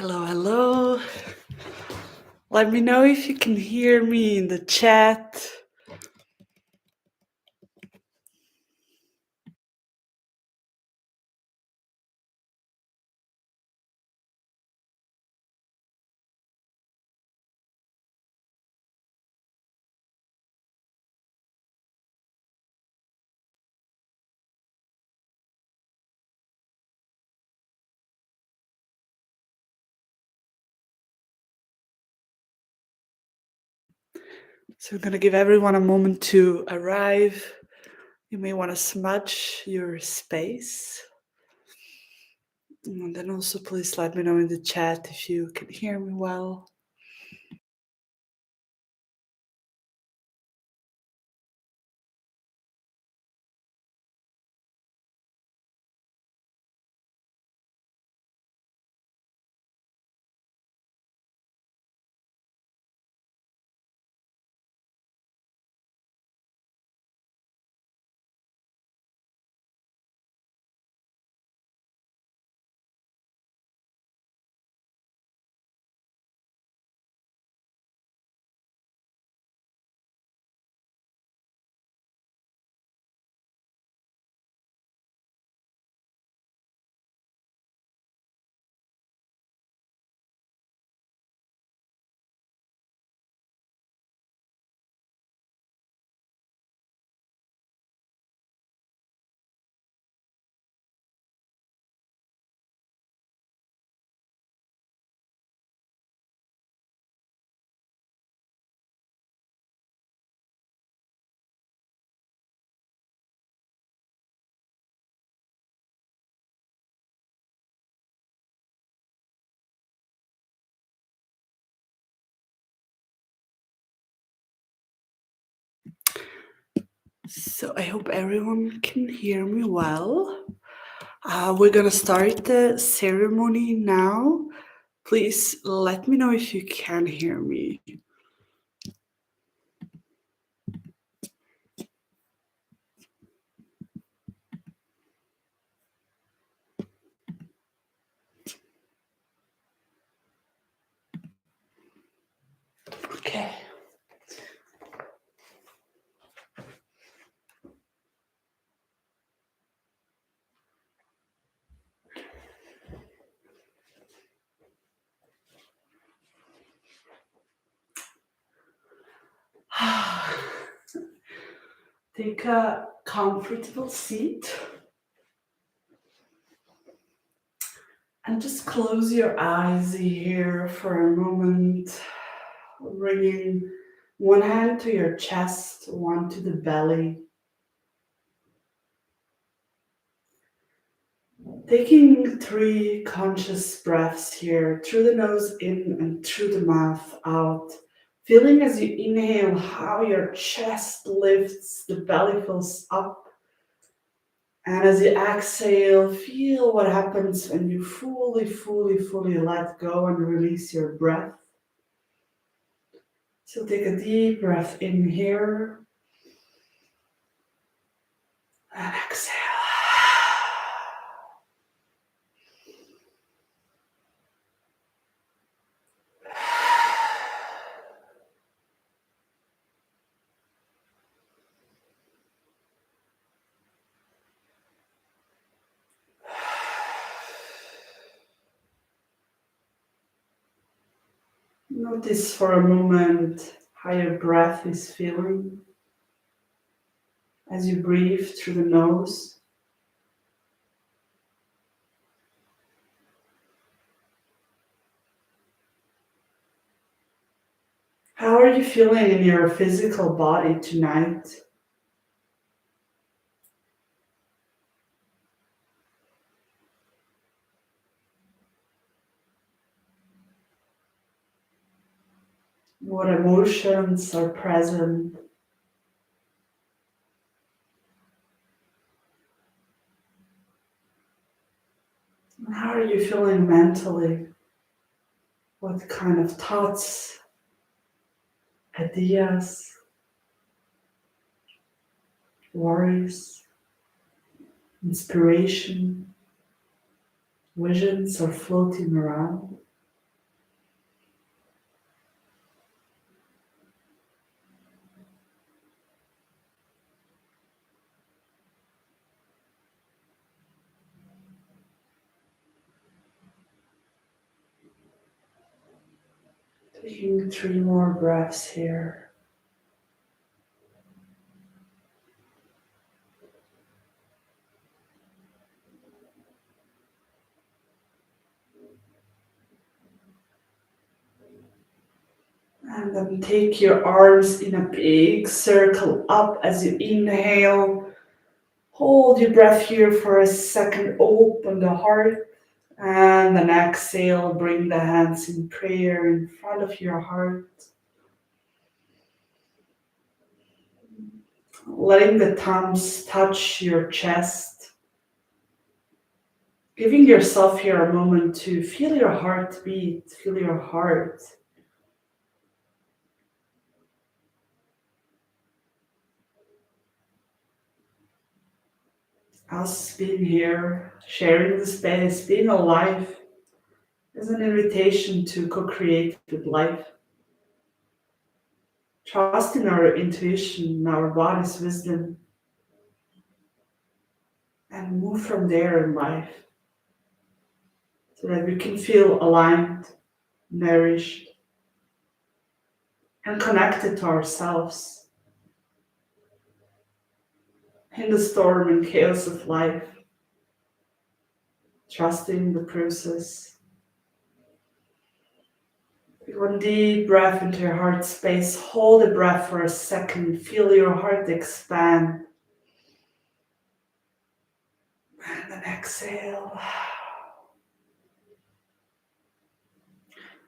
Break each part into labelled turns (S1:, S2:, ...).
S1: Hello, hello. Let me know if you can hear me in the chat. So I'm going to give everyone a moment to arrive. You may want to smudge your space. And then also please let me know in the chat if you can hear me well. So I hope everyone can hear me well. We're going to start the ceremony now. Please let me know if you can hear me. Okay. Take a comfortable seat and just close your eyes here for a moment, bringing one hand to your chest, one to the belly. Taking 3 conscious breaths here through the nose in and through the mouth out. Feeling as you inhale how your chest lifts, the belly fills up. And as you exhale, feel what happens when you fully let go and release your breath. So take a deep breath in here and exhale. Notice for a moment how your breath is feeling as you breathe through the nose. How are you feeling in your physical body tonight? What emotions are present? And how are you feeling mentally? What kind of thoughts, ideas, worries, inspiration, visions are floating around? Taking 3 more breaths here. And then take your arms in a big circle up as you inhale. Hold your breath here for a second. Open the heart. And then exhale, bring the hands in prayer in front of your heart. Letting the thumbs touch your chest. Giving yourself here a moment to feel your heart beat, feel your heart. Us being here, sharing the space, being alive is an invitation to co-create with life. Trust in our intuition, our body's wisdom, and move from there in life so that we can feel aligned, nourished, and connected to ourselves in the storm and chaos of life, trusting the process. Take one deep breath into your heart space. Hold the breath for a second. Feel your heart expand. And then exhale.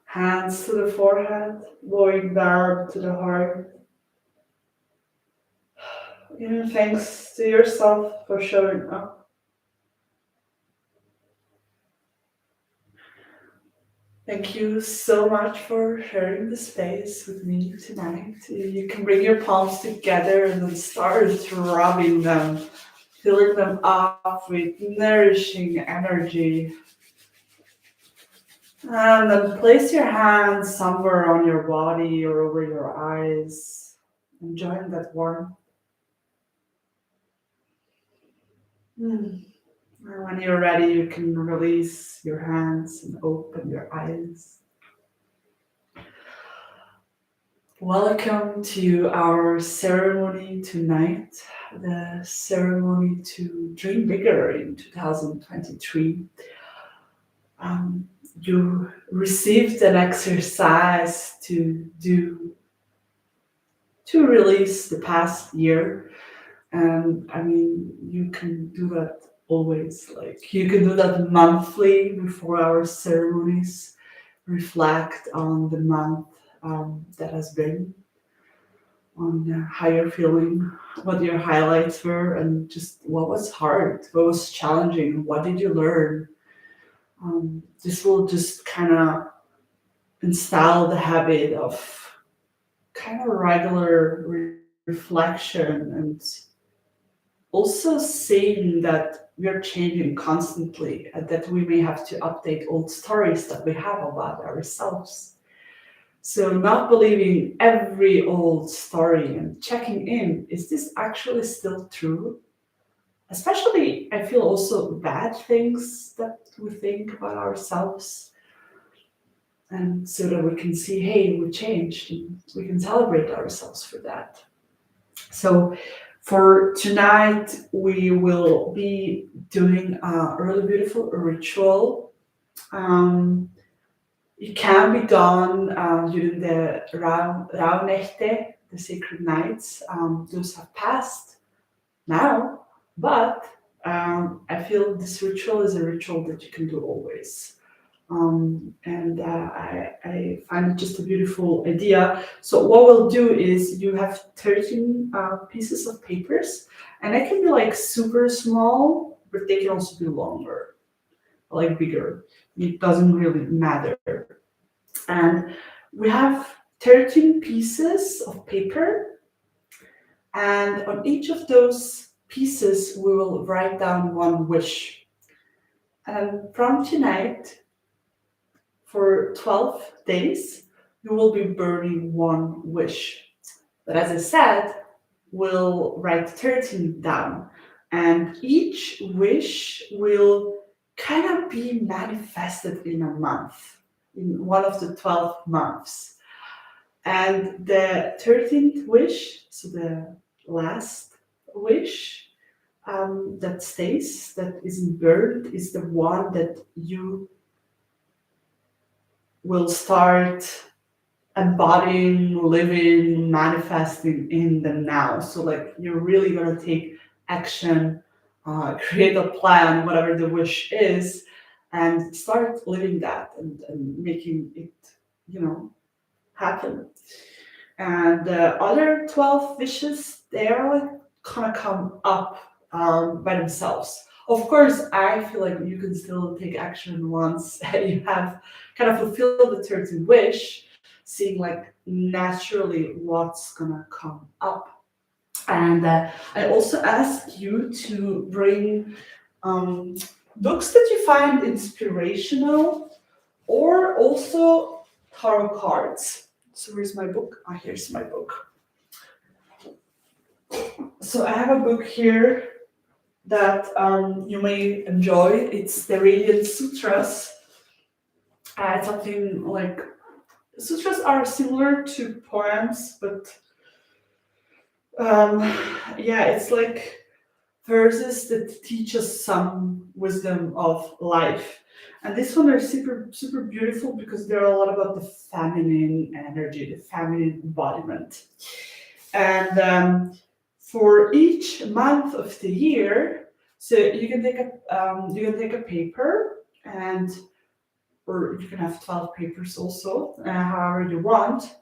S1: Hands to the forehead, going down to the heart. Giving thanks to yourself for showing up. Thank you so much for sharing the space with me tonight. You can bring your palms together and then start rubbing them, filling them up with nourishing energy. And then place your hands somewhere on your body or over your eyes, enjoying that warmth. And when you're ready, you can release your hands and open your eyes. Welcome to our ceremony tonight, the ceremony to dream bigger in 2023. You received an exercise to do to release the past year. And I mean, you can do that always. Like you can do that monthly before our ceremonies. Reflect on the month that has been, on how you're feeling, what your highlights were, and just what was hard, what was challenging, what did you learn. This will just kind of install the habit of kind of regular reflection and also seeing that we are changing constantly and that we may have to update old stories that we have about ourselves. So not believing every old story and checking in, is this actually still true? Especially, I feel also bad things that we think about ourselves. And so that we can see, hey, we changed and we can celebrate ourselves for that. So for tonight, we will be doing a really beautiful ritual. It can be done during the Rauhnächte, the sacred nights. Those have passed now, but I feel this ritual is a ritual that you can do always. And I find it just a beautiful idea. So what we'll do is you have 13 pieces of papers, and they can be like super small, but they can also be longer, like bigger. It doesn't really matter. And we have 13 pieces of paper, and on each of those pieces, we will write down one wish. And from tonight, for 12 days, you will be burning one wish. But as I said, we'll write 13 down, and each wish will kind of be manifested in a month, in one of the 12 months. And the 13th wish, so the last wish, that stays, that isn't burned, is the one that you will start embodying, living, manifesting in the now. So, like, you're really gonna take action, create a plan, whatever the wish is, and start living that and making it, you know, happen. And the other 12 wishes, they're like kind of come up by themselves. Of course, I feel like you can still take action once you have kind of fulfilled the 13th wish, seeing like naturally what's gonna come up. And I also ask you to bring um, books that you find inspirational, or also tarot cards. So where's my book? Ah, here's my book. So I have a book here that you may enjoy. It's the Radiant Sutras. It's something like sutras are similar to poems, but um, yeah, it's like verses that teach us some wisdom of life. And this one are super beautiful because they're a lot about the feminine energy, the feminine embodiment. And for each month of the year, so you can take a paper, and or you can have 12 papers also, however you want.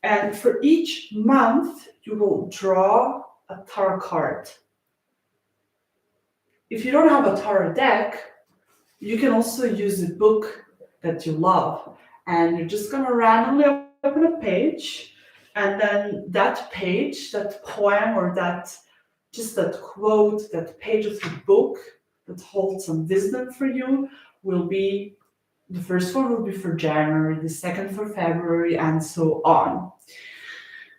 S1: And for each month, you will draw a tarot card. If you don't have a tarot deck, you can also use a book that you love, and you're just gonna randomly open a page, and then that page, that poem, or that just that quote, that page of the book that holds some wisdom for you will be the first one will be for January, the second for February, and so on.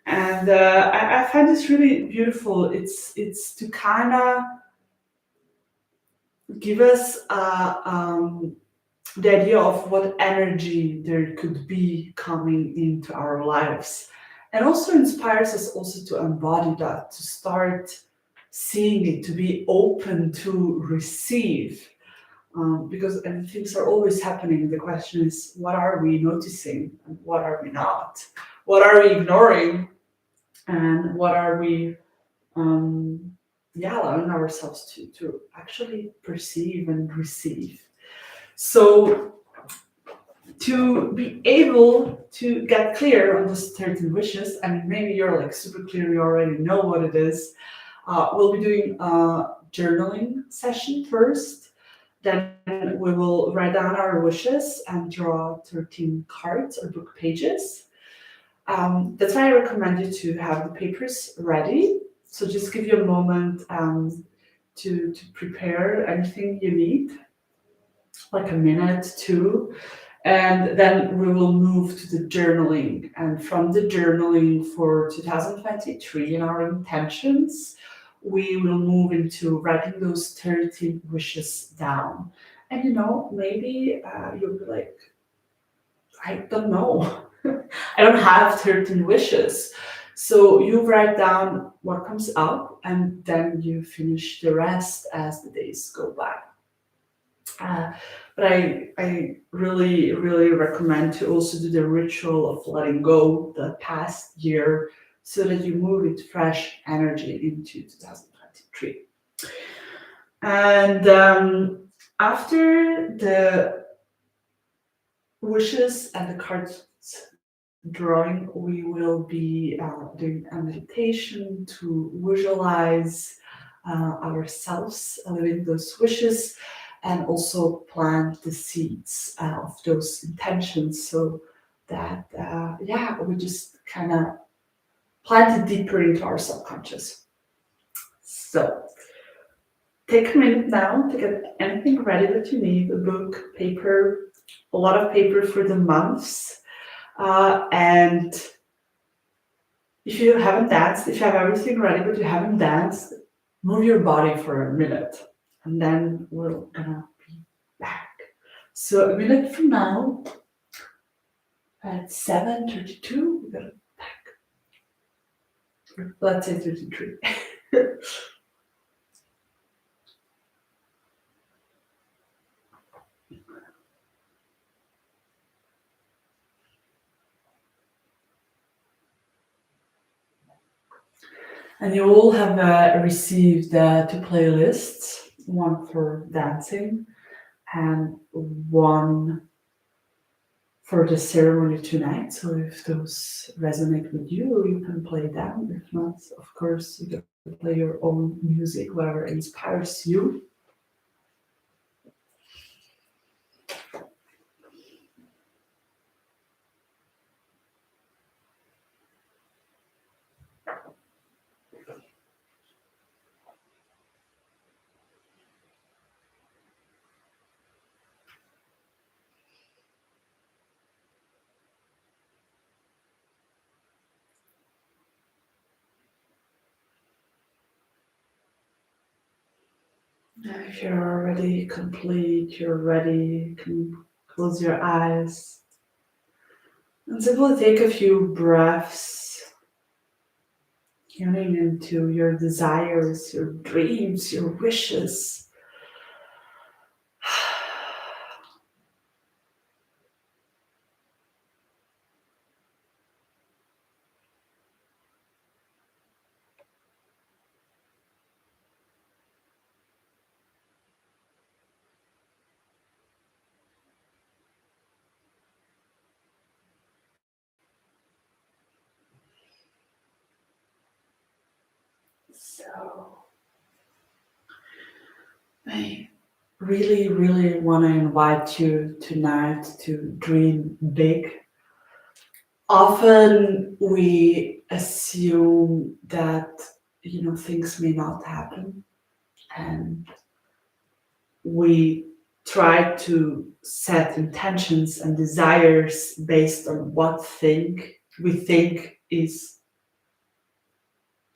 S1: And I find this really beautiful. It's to kind of give us the idea of what energy there could be coming into our lives, and also inspires us also to embody that, to start seeing it, to be open to receive, because and things are always happening. The question is, what are we noticing and what are we not? What are we ignoring and what are we um, yeah, allowing ourselves to actually perceive and receive? So to be able to get clear on those 13 wishes, and maybe you're like super clear, you already know what it is, we'll be doing a journaling session first. Then we will write down our wishes and draw 13 cards or book pages. That's why I recommend you to have the papers ready. So just give you a moment to prepare anything you need, like a minute, two. And then we will move to the journaling. And from the journaling for 2023 and our intentions, we will move into writing those 13 wishes down. And maybe you'll be like, I don't know. I don't have 13 wishes. So you write down what comes up, and then you finish the rest as the days go by. But I really, really recommend to also do the ritual of letting go the past year so that you move with fresh energy into 2023. And after the wishes and the cards drawing, we will be doing a meditation to visualize ourselves living those wishes, and also plant the seeds of those intentions, so that we just kind of plant it deeper into our subconscious. So take a minute now to get anything ready that you need, a book, paper, a lot of paper for the months. And if you haven't danced, if you have everything ready but you haven't danced, move your body for a minute, and then we're gonna be back. So a minute from now, At 7:32, we got let's say 33. And you all have received two playlists, one for dancing and one for the ceremony tonight. So if those resonate with you, you can play them. If not, of course, you can play your own music, whatever inspires you. If you're already complete, you're ready, you can close your eyes and simply take a few breaths, tuning into your desires, your dreams, your wishes. So, I really, really want to invite you tonight to dream big. Often we assume that things may not happen, and we try to set intentions and desires based on what think we think is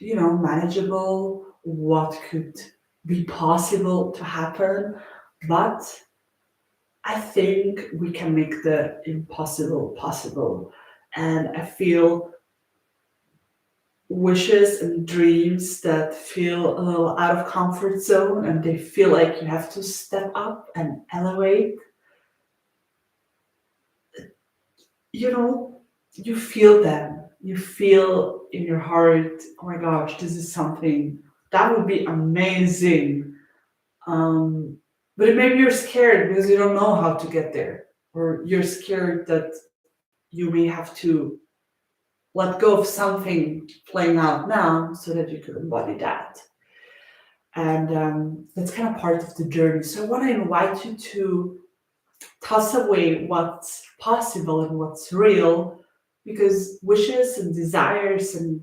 S1: manageable, what could be possible to happen. But I think we can make the impossible possible. And I feel wishes and dreams that feel a little out of comfort zone and they feel like you have to step up and elevate. You know, you feel them. You feel in your heart, oh my gosh, this is something that would be amazing. But maybe you're scared because you don't know how to get there, or you're scared that you may have to let go of something playing out now so that you could embody that. And that's kind of part of the journey. So I want to invite you to toss away what's possible and what's real, because wishes and desires and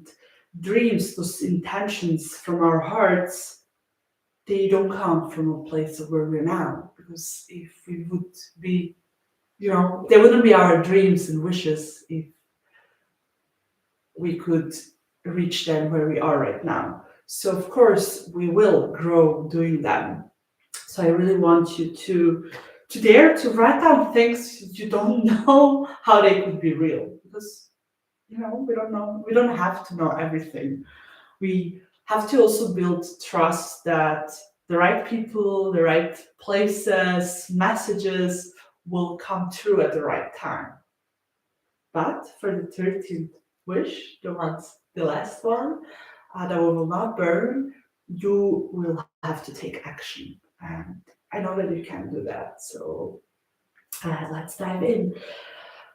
S1: dreams, those intentions from our hearts, they don't come from a place of where we're now. Because if we would be, they wouldn't be our dreams and wishes if we could reach them where we are right now. So of course we will grow doing them. So I really want you to dare to write down things you don't know how they could be real, because we don't know, we don't have to know everything. We have to also build trust that the right people, the right places, messages will come through at the right time. But for the 13th wish, the last one, that will not burn, you will have to take action. And I know that you can do that. So let's dive in.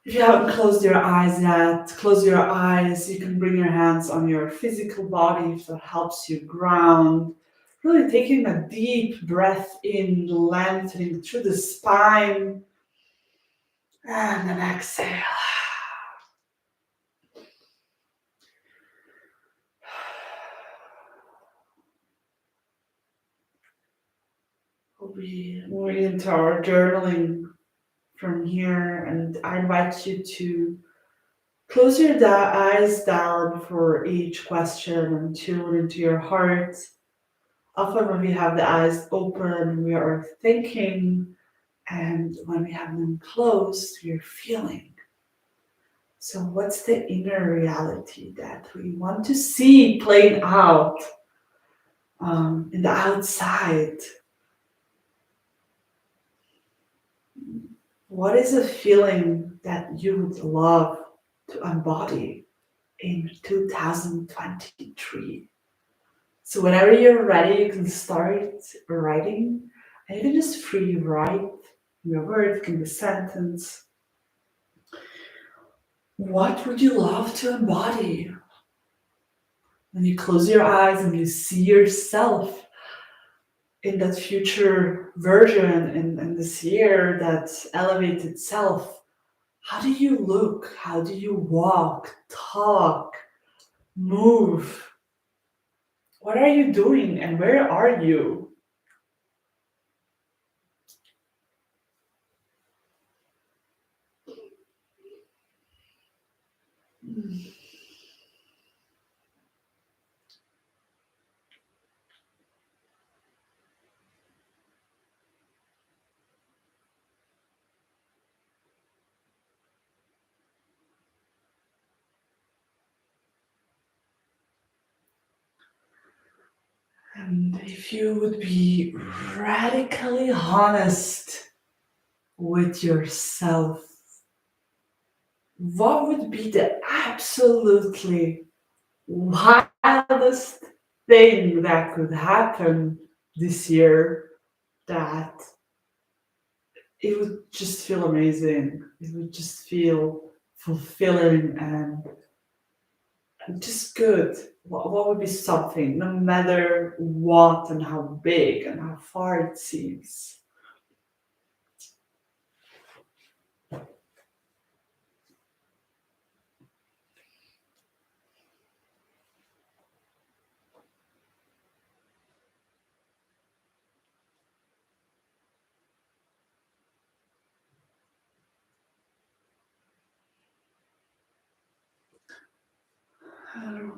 S1: If you haven't closed your eyes yet, close your eyes. You can bring your hands on your physical body if that helps you ground. Really taking a deep breath in, lengthening through the spine, and then exhale. We'll be moving into our journaling from here, and I invite you to close your eyes down for each question and tune into your heart. Often, when we have the eyes open, we are thinking, and when we have them closed, we are feeling. So, what's the inner reality that we want to see playing out in the outside? What is a feeling that you would love to embody in 2023? So, whenever you're ready, you can start writing, and you can just free write your word, it can be a sentence. What would you love to embody? When you close your eyes and you see yourself in that future version in this year, that elevated self, how do you look? How do you walk, talk, move? What are you doing and where are you? And if you would be radically honest with yourself, what would be the absolutely wildest thing that could happen this year that it would just feel amazing? It would just feel fulfilling and just good. What would be something, no matter what and how big and how far it seems?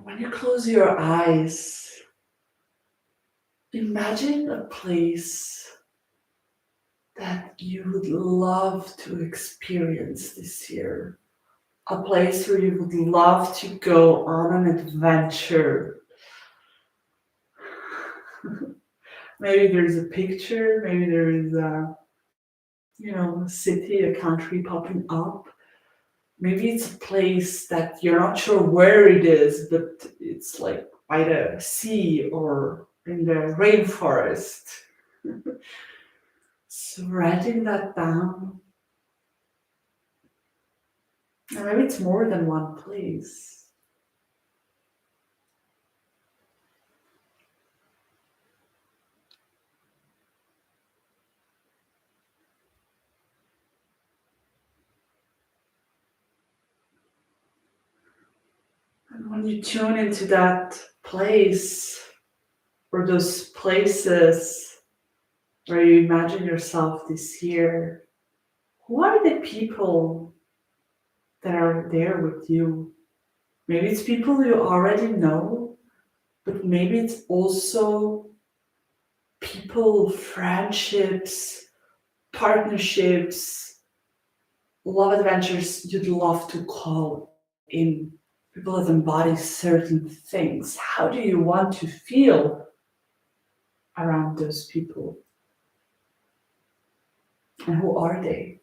S1: When you close your eyes, imagine a place that you would love to experience this year. A place where you would love to go on an adventure. Maybe there's a picture, maybe there is a city, a country popping up. Maybe it's a place that you're not sure where it is, but it's like by the sea or in the rainforest. So writing that down, and maybe it's more than one place. And when you tune into that place or those places where you imagine yourself this year, who are the people that are there with you? Maybe it's people you already know, but maybe it's also people, friendships, partnerships, love adventures you'd love to call in. People that embody certain things. How do you want to feel around those people? And who are they?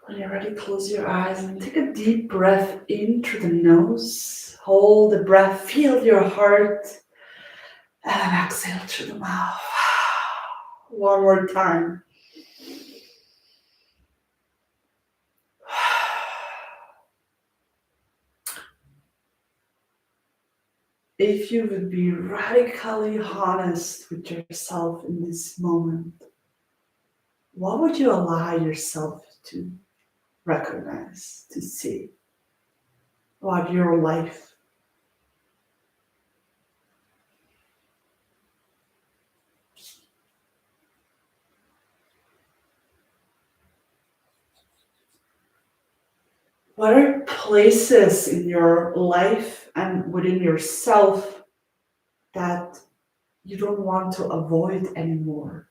S1: When you're ready, close your eyes and take a deep breath in through the nose. Hold the breath, feel your heart, and exhale through the mouth. One more time. if you would be radically honest with yourself in this moment, what would you allow yourself to recognize, to see about your life? What are places in your life and within yourself that you don't want to avoid anymore?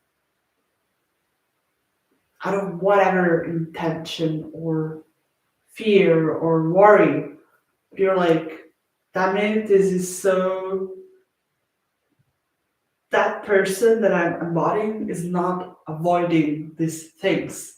S1: Out of whatever intention or fear or worry, you're like, damn it, this is so, that person that I'm embodying is not avoiding these things.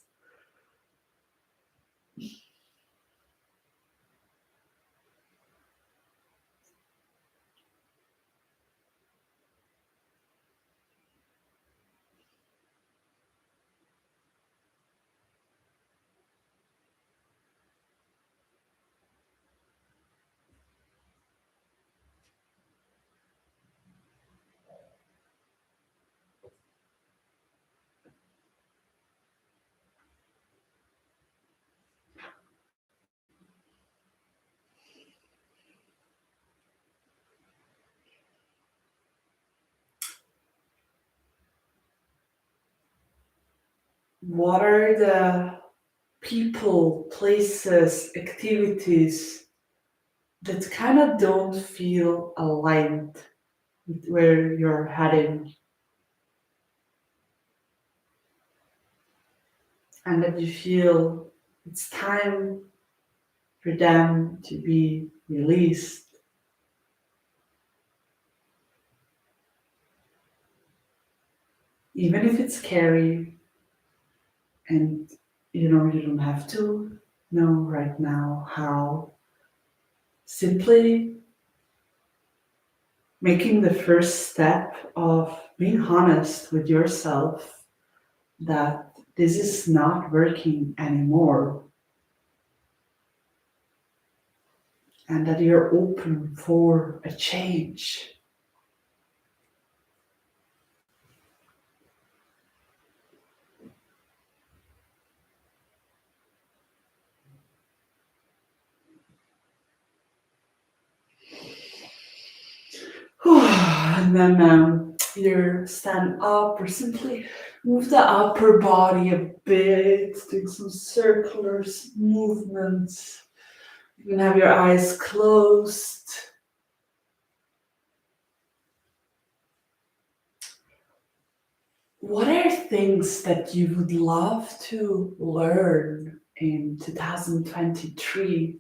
S1: What are the people, places, activities that kind of don't feel aligned with where you're heading, and that you feel it's time for them to be released, even if it's scary and you don't have to know right now how. Simply making the first step of being honest with yourself that this is not working anymore and that you're open for a change. And then you stand up or simply move the upper body a bit, doing some circular movements. You can have your eyes closed. What are things that you would love to learn in 2023?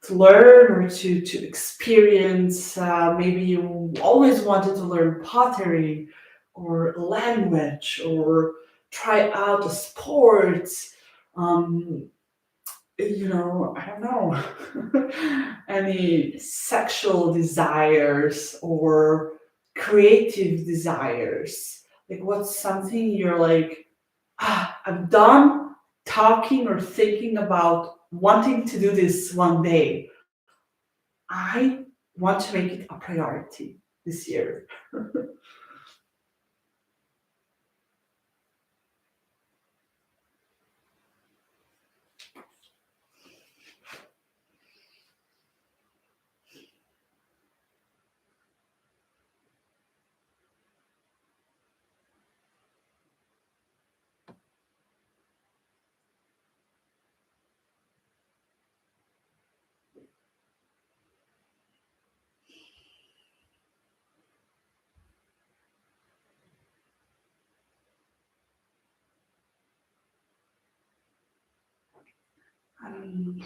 S1: To learn or to experience? Maybe you always wanted to learn pottery or language or try out a sport. Um, I don't know, any sexual desires or creative desires. Like, what's something you're like, I'm done talking or thinking about wanting to do this one day. I want to make it a priority this year.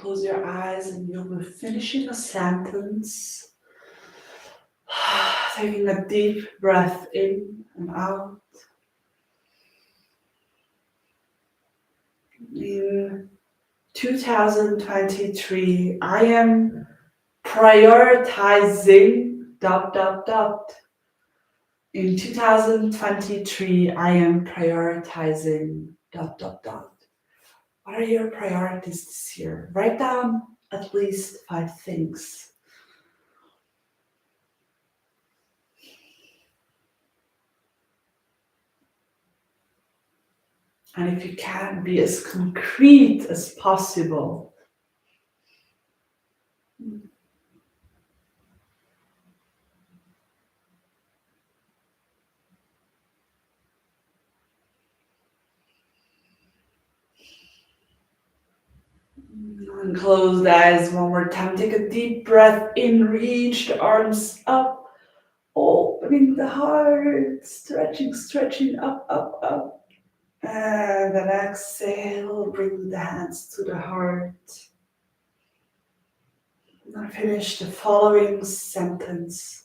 S1: Close your eyes and you'll be finishing a sentence. Taking a deep breath in and out. In 2023, I am prioritizing dot dot dot. In 2023, I am prioritizing dot dot dot. What are your priorities this year? Write down at least 5 things. And if you can, be as concrete as possible. And close the eyes one more time. Take a deep breath in, reach the arms up, opening the heart, stretching, stretching up, up, up. And then exhale, bring the hands to the heart. Now finish the following sentence.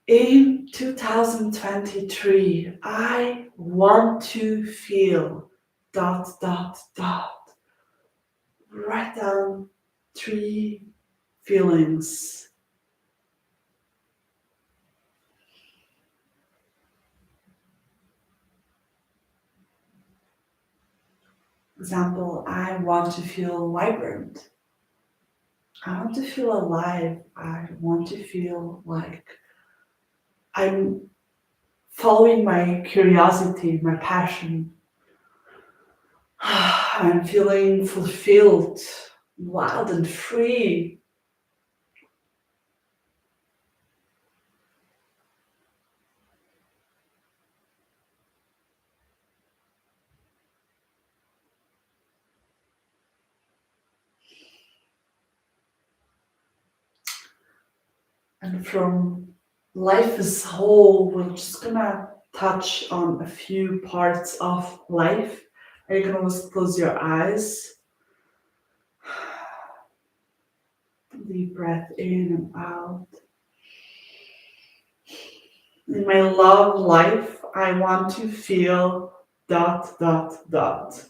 S1: In 2023, I want to feel dot, dot, dot. Write down 3 feelings. Example, I want to feel vibrant. I want to feel alive. I want to feel like I'm following my curiosity, my passion. I'm feeling fulfilled, wild and free. And from life as whole, we're just gonna touch on a few parts of life. And you can always close your eyes. Deep breath in and out. In my love life, I want to feel dot, dot, dot.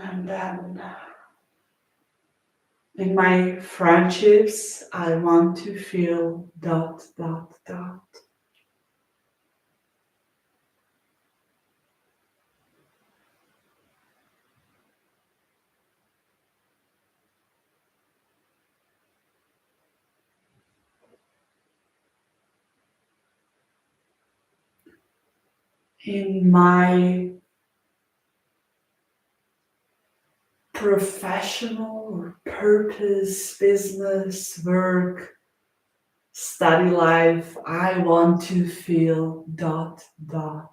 S1: And then in my friendships, I want to feel dot, dot, dot. In my professional or purpose, business, work, study life, I want to feel dot, dot,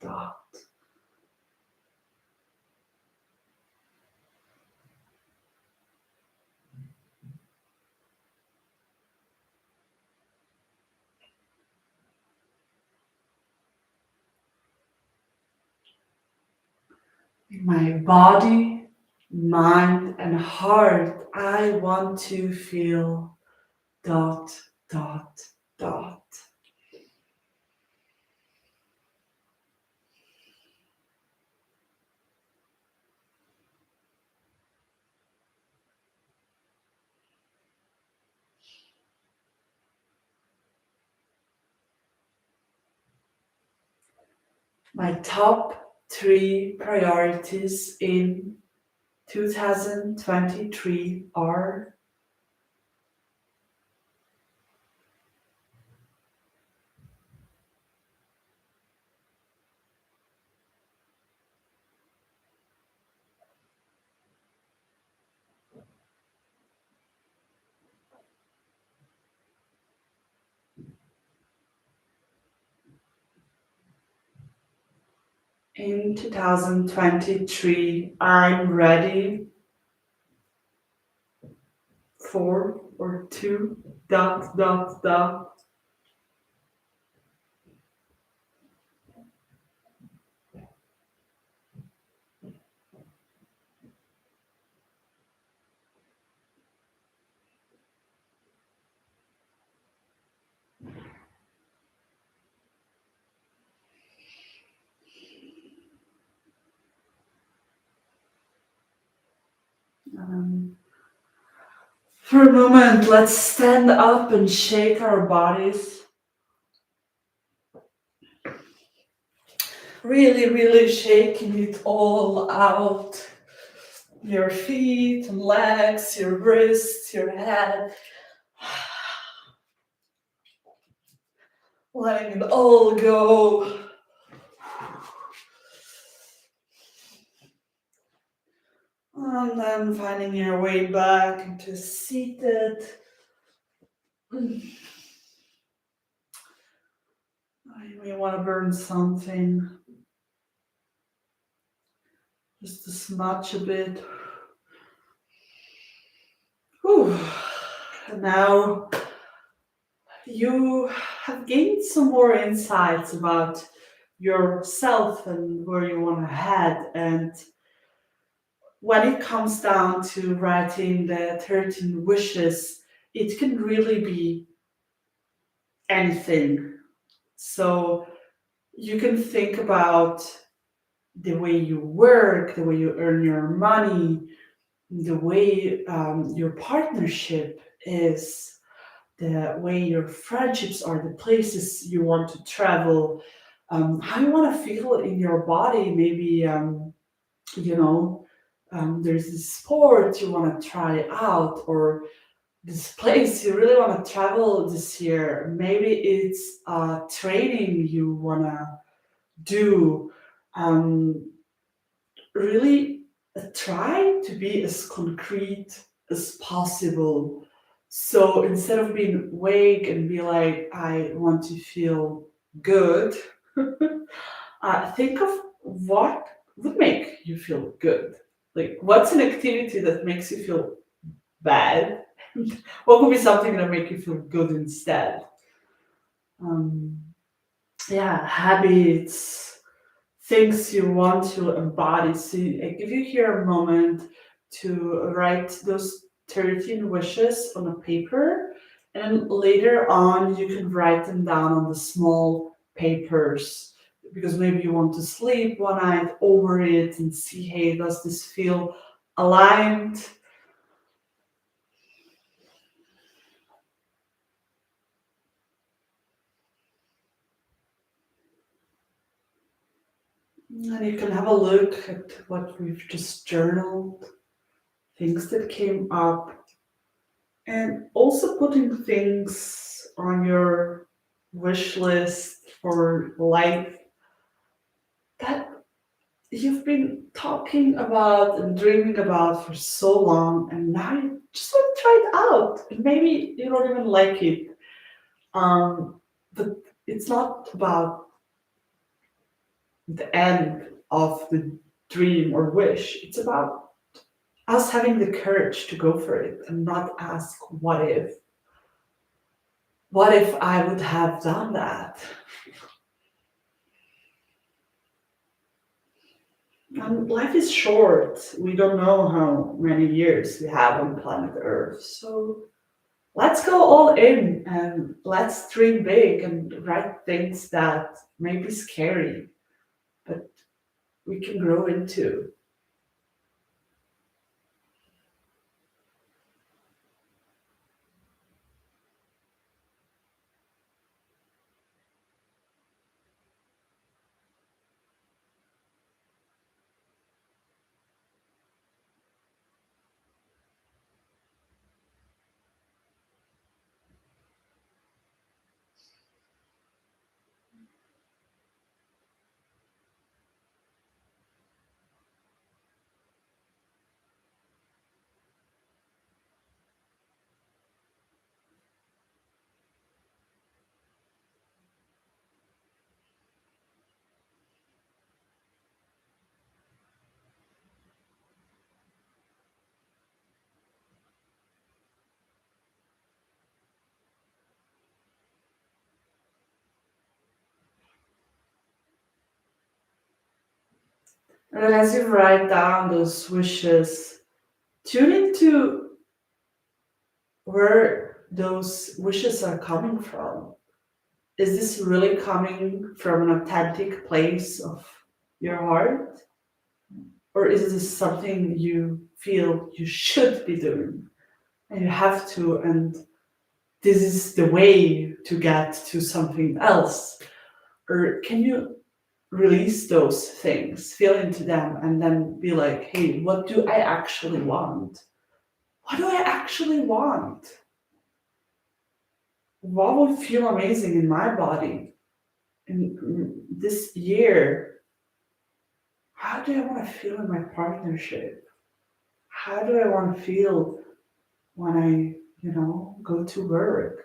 S1: dot. In my body, mind, and heart, I want to feel dot, dot, dot. My top 3 priorities in 2023 are in 2023, I'm ready for or to dot, dot, dot. For a moment, let's stand up and shake our bodies. Really, really shaking it all out. Your feet and legs, your wrists, your head, letting it all go. And then finding your way back into seated. You may want to burn something, just to smudge a bit. Whew. And now you have gained some more insights about yourself and where you want to head. And when it comes down to writing the 13 wishes, it can really be anything. So you can think about the way you work, the way you earn your money, the way your partnership is, the way your friendships are, the places you want to travel, how you want to feel in your body. Maybe, you know, there's this sport you want to try out, or this place you really want to travel this year. Maybe it's training you want to do. Um, Really try to be as concrete as possible. So instead of being vague and be like, I want to feel good, think of what would make you feel good. Like, what's an activity that makes you feel bad? What could be something that make you feel good instead? Um, yeah, habits, things you want to embody. So I give you here a moment to write those 13 wishes on a paper, and later on you can write them down on the small papers, because maybe you want to sleep one night over it and see, hey, does this feel aligned? And you can have a look at what we've just journaled, things that came up, and also putting things on your wish list for life that you've been talking about and dreaming about for so long, and now you just want to try it out. And maybe you don't even like it. But it's not about the end of the dream or wish. It's about us having the courage to go for it and not ask what if. What if I would have done that? Life is short. We don't know how many years we have on planet Earth. So let's go all in and let's dream big and write things that may be scary, but we can grow into. And then as you write down those wishes, tune into where those wishes are coming from. Is this really coming from an authentic place of your heart? Or is this something you feel you should be doing and you have to, and this is the way to get to something else? Or can you release those things, feel into them, and then be like, hey, what do I actually want? What do I actually want? What would feel amazing in my body in this year? How do I want to feel in my partnership? How do I want to feel when I go to work?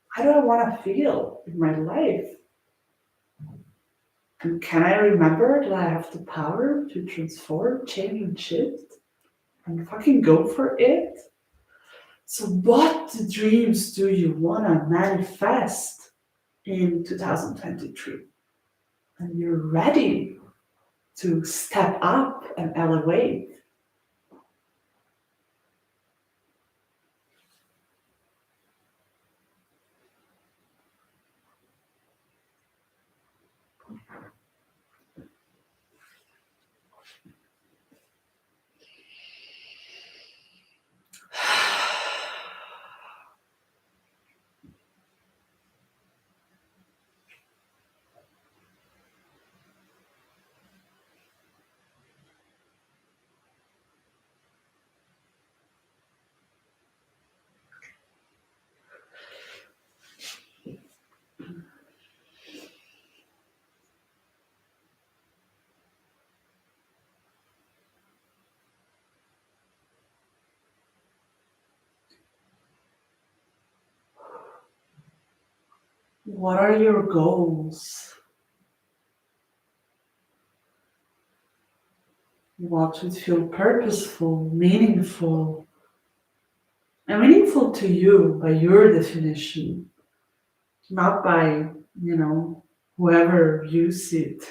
S1: How do I want to feel in my life? And can I remember that I have the power to transform, change, and shift and fucking go for it? So, what dreams do you want to manifest in 2023? And you're ready to step up and elevate. What are your goals? What would feel purposeful, meaningful, and meaningful to you by your definition, not by whoever views it.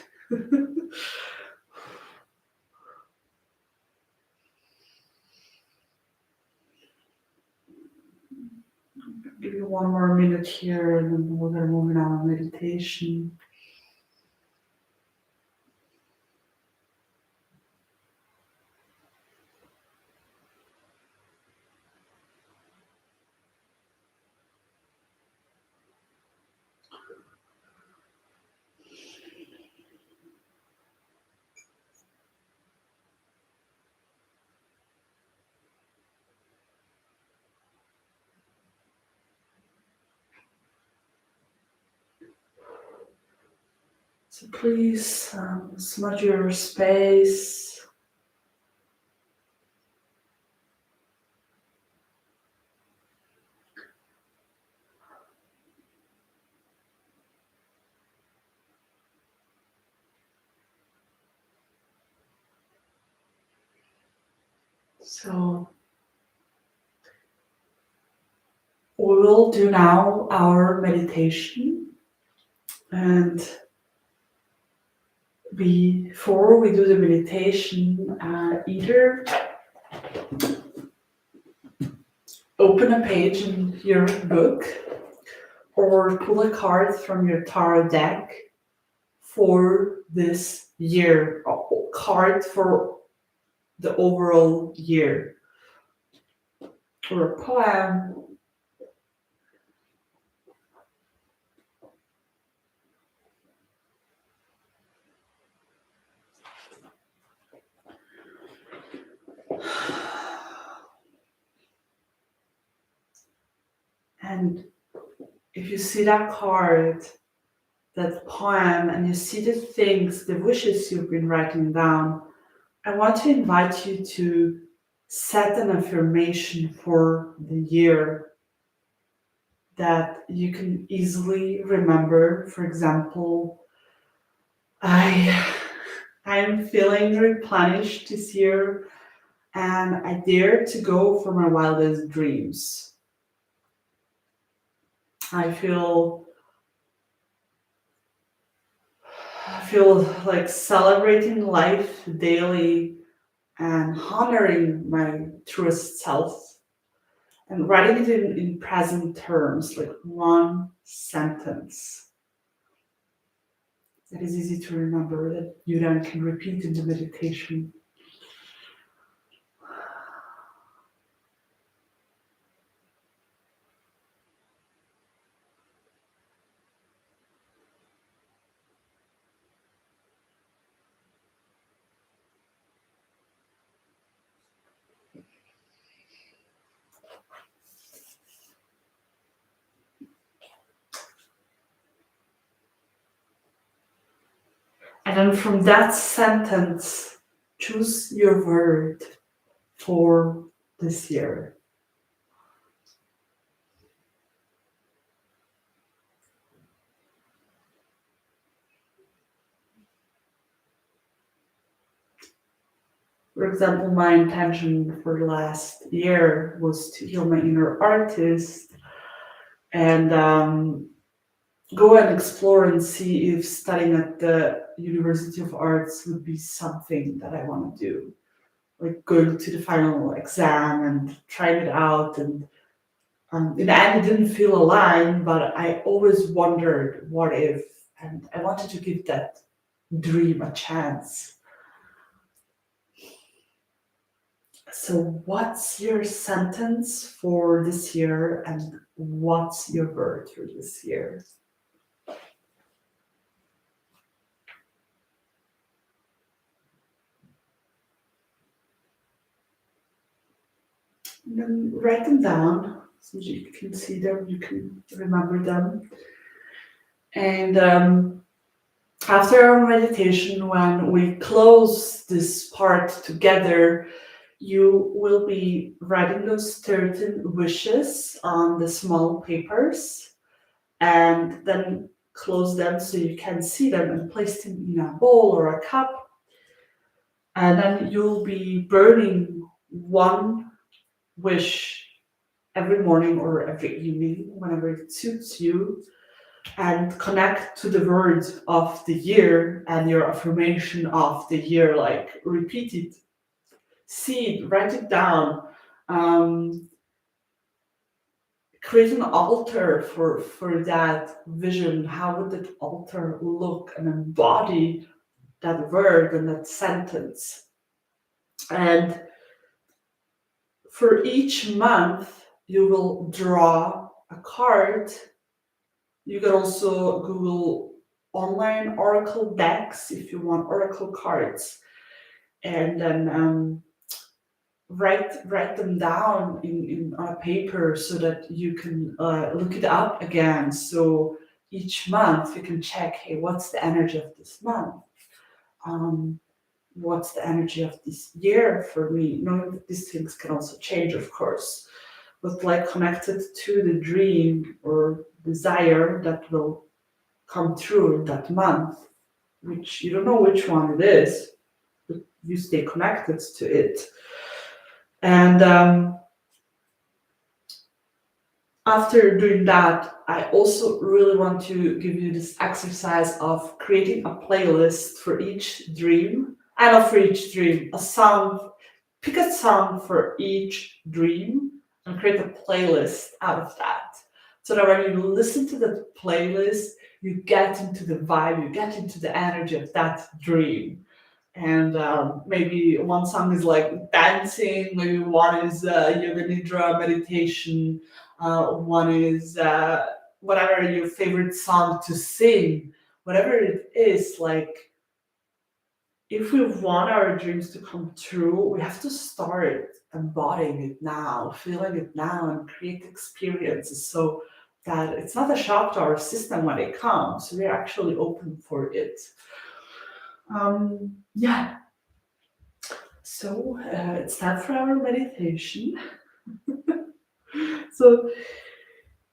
S1: Give you one more minute here and then we're going to move in our meditation. So please smudge your space. So we will do now our meditation, and before we do the meditation, either open a page in your book or pull a card from your tarot deck for this year, a card for the overall year, or a poem. And if you see that card, that poem, and you see the things, the wishes you've been writing down, I want to invite you to set an affirmation for the year that you can easily remember. For example, I'm feeling replenished this year and I dare to go for my wildest dreams. I feel like celebrating life daily and honoring my truest self and writing it in present terms, like one sentence that is easy to remember that you then can repeat in the meditation. And then from that sentence, choose your word for this year. For example, my intention for the last year was to heal my inner artist and go and explore and see if studying at the University of Arts would be something that I want to do. Like going to the final exam and trying it out. And in the end, it didn't feel aligned, but I always wondered what if, and I wanted to give that dream a chance. So, what's your sentence for this year, and what's your word for this year? And then write them down so you can see them, you can remember them. And after our meditation, when we close this part together, you will be writing those 13 wishes on the small papers and then close them so you can see them and place them in a bowl or a cup. And then you'll be burning one wish every morning or every evening, whenever it suits you, and connect to the words of the year and your affirmation of the year. Like repeat it, see it, write it down. Um, Create an altar for that vision. How would that altar look, and embody that word and that sentence? And for each month, you will draw a card. You can also Google online oracle decks if you want oracle cards, and then write them down in on a paper so that you can look it up again. So each month you can check, hey, what's the energy of this month? Um, what's the energy of this year for me? Knowing that these things can also change, of course, but like connected to the dream or desire that will come true in that month, which you don't know which one it is, but you stay connected to it. And after doing that, I also really want to give you this exercise of creating a playlist for each dream. And not for each dream, a song, pick a song for each dream and create a playlist out of that. So that when you listen to the playlist, you get into the vibe, you get into the energy of that dream. And maybe one song is like dancing, maybe one is yoga nidra meditation, one is whatever your favorite song to sing, whatever it is. Like, if we want our dreams to come true, we have to start embodying it now, feeling it now, and create experiences so that it's not a shock to our system when it comes. We're actually open for it. Yeah, so it's time for our meditation. So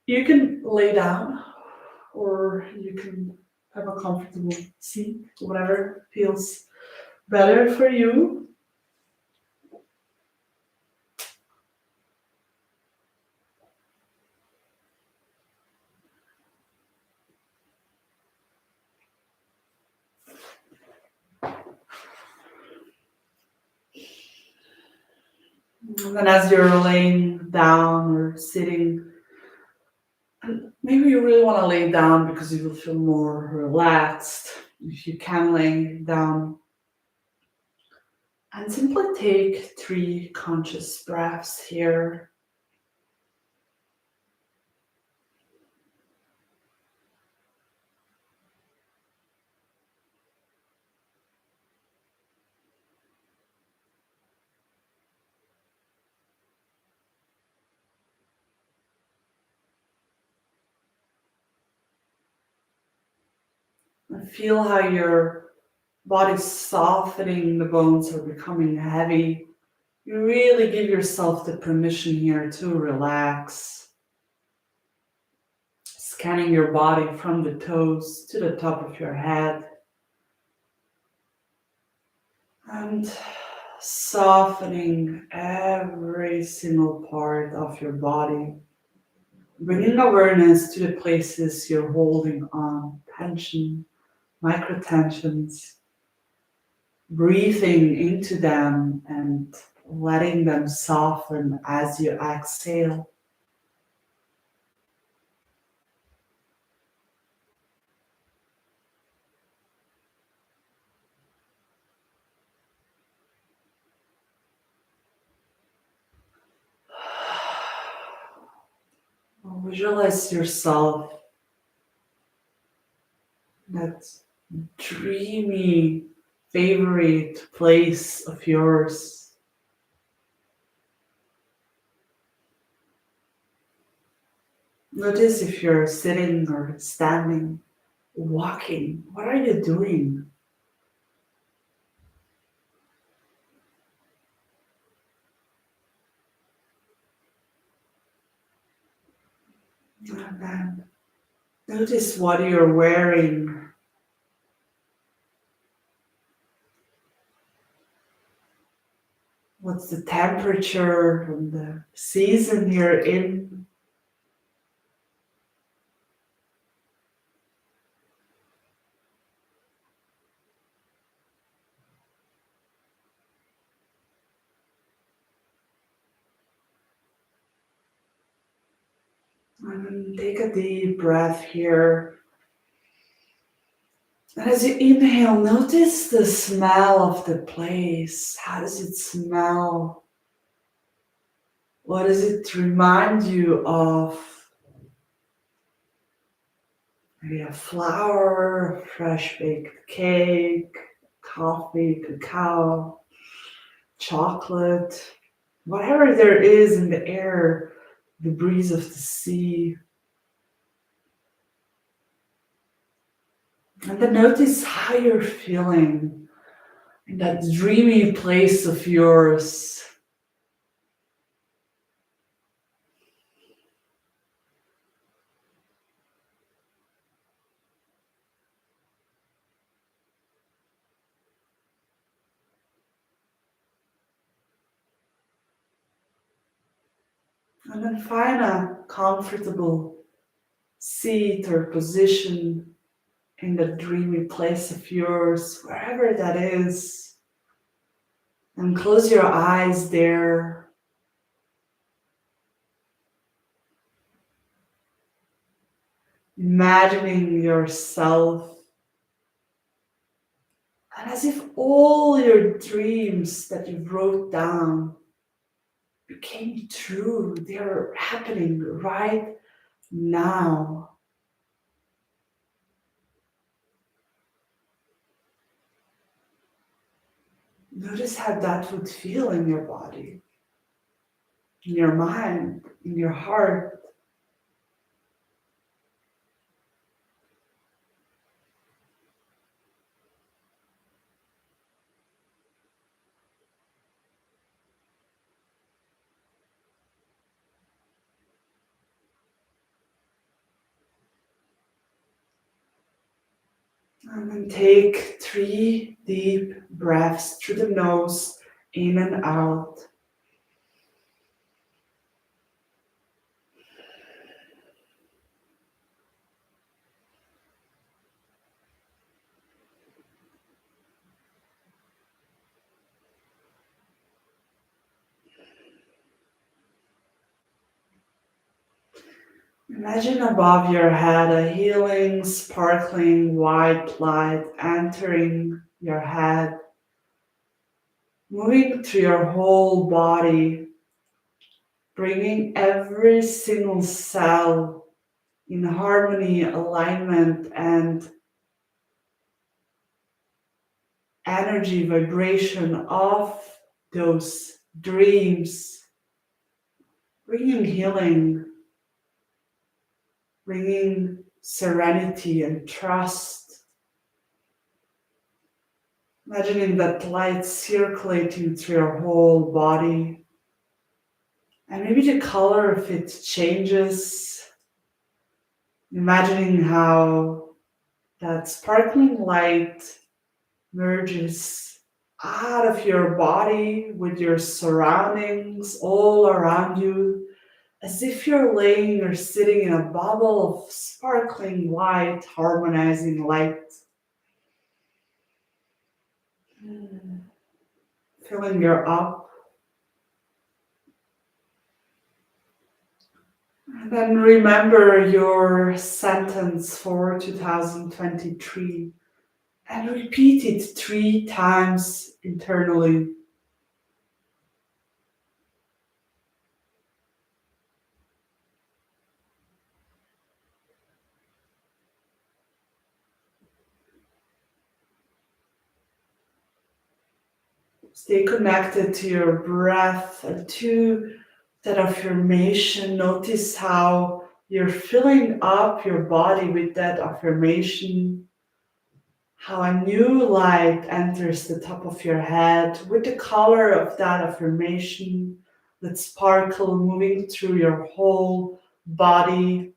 S1: you can lay down or you can have a comfortable seat, whatever feels better for you. And then as you're laying down or sitting, and maybe you really want to lay down because you will feel more relaxed if you can lay down. And simply take 3 conscious breaths here. And feel how your Body softening, the bones are becoming heavy. You really give yourself the permission here to relax. Scanning your body from the toes to the top of your head. And softening every single part of your body. Bringing awareness to the places you're holding on, tension, micro tensions. Breathing into them and letting them soften as you exhale. Visualize yourself that dreamy favorite place of yours. Notice if you're sitting or standing, walking. What are you doing? And then notice what you're wearing. What's the temperature and the season you're in? And then take a deep breath here. And as you inhale, notice the smell of the place. How does it smell? What does it remind you of? Maybe a flower, fresh baked cake, coffee, cacao, chocolate, whatever there is in the air, the breeze of the sea. And then notice how you're feeling in that dreamy place of yours. And then find a comfortable seat or position in the dreamy place of yours, wherever that is. And close your eyes there. Imagining yourself. And as if all your dreams that you wrote down became true, they're happening right now. Notice how that would feel in your body, in your mind, in your heart. And then take 3 deep breaths through the nose, in and out. Imagine above your head a healing, sparkling white light entering your head, moving through your whole body, bringing every single cell in harmony, alignment, and energy vibration of those dreams, bringing healing, bringing serenity and trust. Imagining that light circulating through your whole body, and maybe the color of it changes. Imagining how that sparkling light merges out of your body with your surroundings all around you, as if you're laying or sitting in a bubble of sparkling white, harmonizing light. Filling your up. And then remember your sentence for 2023 and repeat it 3 times internally. Stay connected to your breath and to that affirmation. Notice how you're filling up your body with that affirmation, how a new light enters the top of your head with the color of that affirmation, that sparkle moving through your whole body.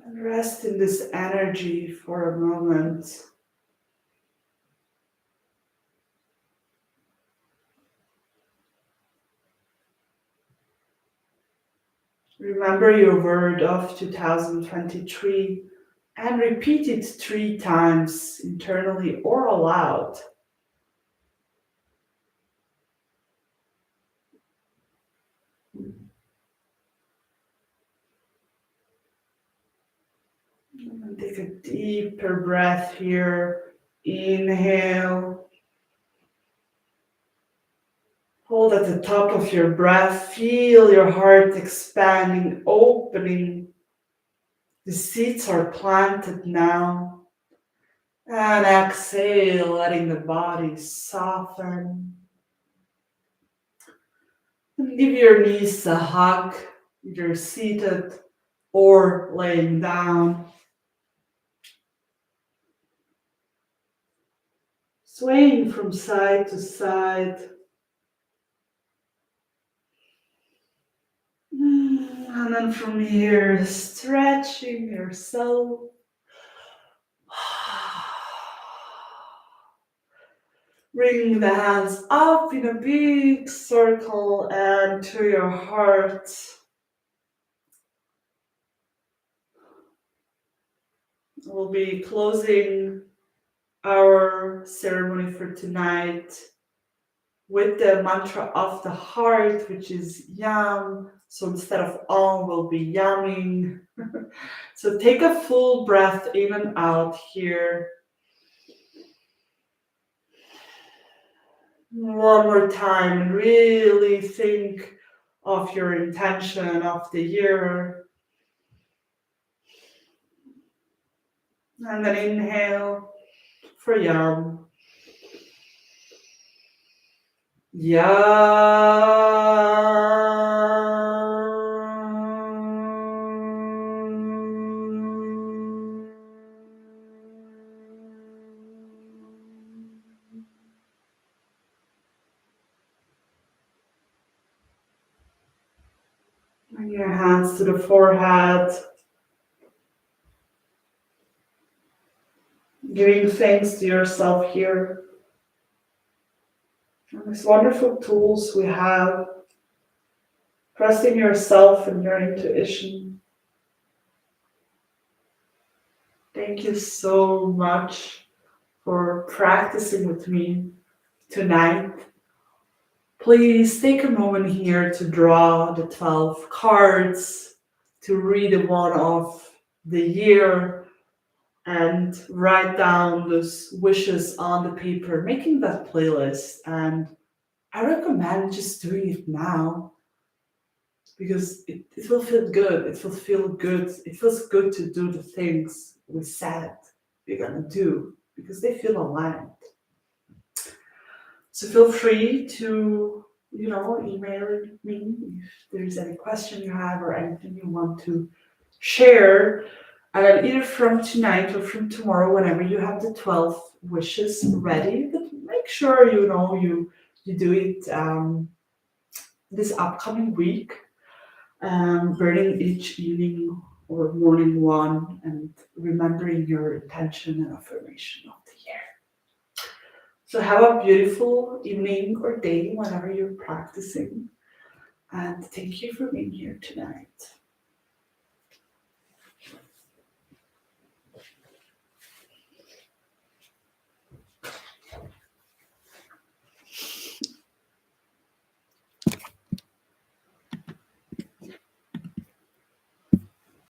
S1: And rest in this energy for a moment. Remember your word of 2023 and repeat it 3 times internally or aloud. And take a deeper breath here. Inhale. Hold at the top of your breath. Feel your heart expanding, opening. The seeds are planted now. And exhale, letting the body soften. And give your knees a hug, either seated or laying down. Swaying from side to side. And then from here, stretching yourself. Bring the hands up in a big circle and to your heart. We'll be closing our ceremony for tonight with the mantra of the heart, which is yam. So instead of on, we'll be yamming. So take a full breath in and out here. One more time, and really think of your intention of the year. And then inhale for yam. Bring your hands to the forehead, giving thanks to yourself here. And these wonderful tools we have, trusting yourself and your intuition. Thank you so much for practicing with me tonight. Please take a moment here to draw the 12 cards, to read the one of the year, and write down those wishes on the paper, making that playlist. And I recommend just doing it now because it will feel good. It will feel good. It feels good to do the things we said. you're gonna do because they feel aligned. So feel free to, email me if there's any question you have or anything you want to share, either from tonight or from tomorrow, whenever you have the 12 wishes ready. But make sure you do it this upcoming week, burning each evening or morning one, and remembering your intention and affirmation of the year. So have a beautiful evening or day whenever you're practicing. And thank you for being here tonight.